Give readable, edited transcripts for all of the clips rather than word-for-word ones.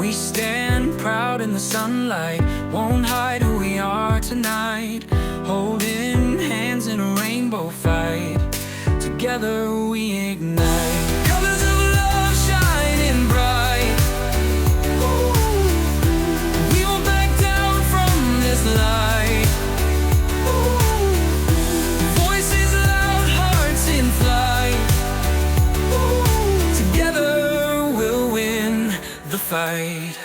We stand proud in the sunlight, won't hide who we are tonight. Holding hands in a rainbow fight, together we ignite. Colors of love shining bright. Ooh. We won't back down from this light. Ooh. Voices loud, hearts in flight. Ooh. Together we'll win the fight.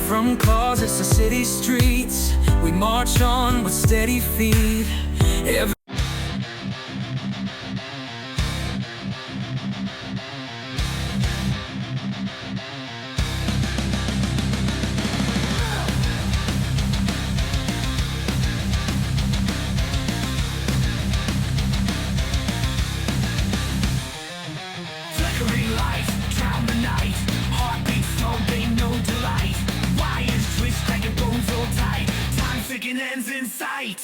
From closets to city streets, we march on with steady feet. Flickering light, drown the night. Heartbeats slow, they know delight. Wires twist, crack your bones all tight. Time ticking ends in sight.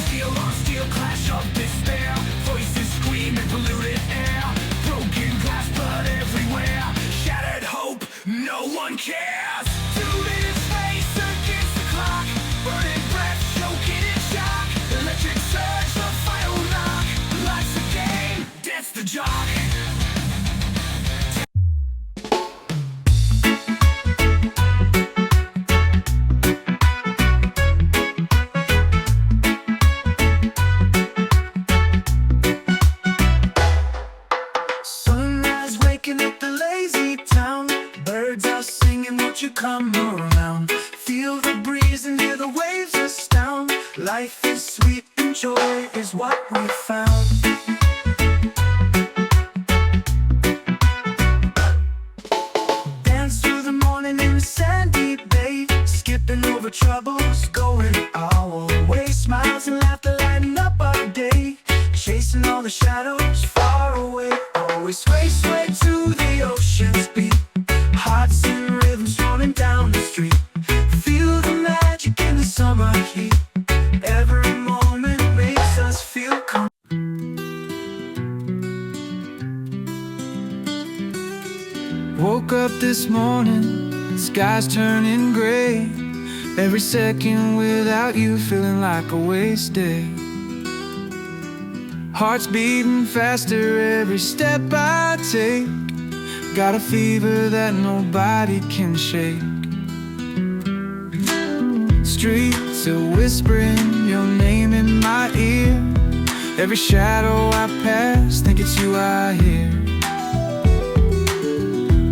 Steel on steel, clash of despair. Voices scream in polluted air. Broken glass, blood everywhere. Shattered hope, no one cares. 2 minutes race against the clock. Burning breath, choking in shock. Electric surge, the final knock. Life's a game, death's the jock. Sunrise waking up the lazy town. Birds are singing, won't you come around? Feel the breeze and hear the waves astound. Life is sweet and joy is what we found. Dance through the morning in the sandy bay, skipping over troubles, going our way. Smiles and laughter lighten up our day, chasing all the shadows far away. Always sway, sway to the ocean's beat, hearts in rhythms rolling down the street. Feel the magic in the summer heat, every moment makes us feel calm. Woke up this morning, sky's turning gray. Every second without you feeling like a wasted. Heart's beating faster every step I take. Got a fever that nobody can shake. Streets are whispering your name in my ear. Every shadow I pass, think it's you I hear.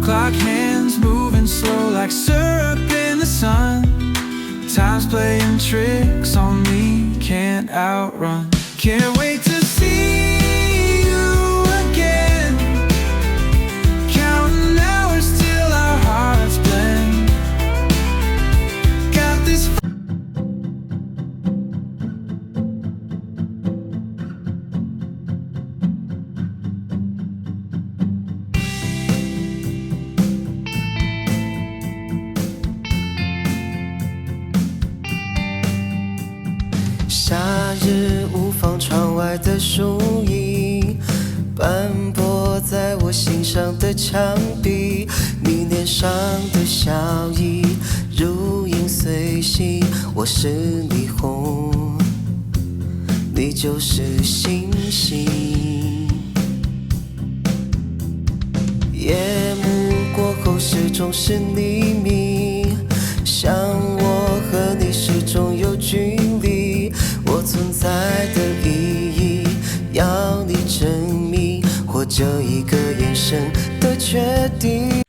Clock hands moving slow like syrup in the sun. Time's playing tricks on me, can't outrun. Can't wait to see you again. Counting hours till our hearts blend. Got this夏日无妨，窗外的树影斑驳在我心上的墙壁，你脸上的笑意如影随形。我是霓虹，你就是星星。夜幕过后始终是黎明，像我和你始终有距离。我存在的意义要你证明，或者一个眼神的决定。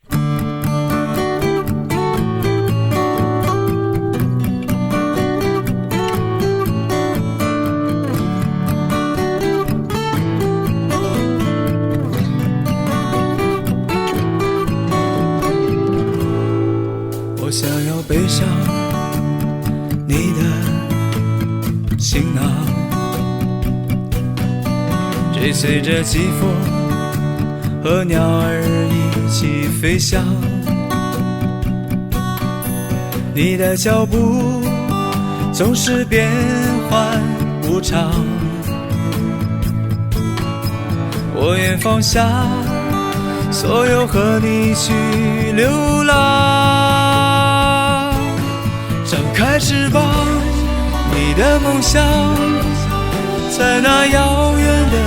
我想要背上你的行囊，追随着季风和鸟儿一起飞翔。你的脚步总是变幻无常，我愿放下所有和你去流浪。张开翅膀，你的梦想在那遥远的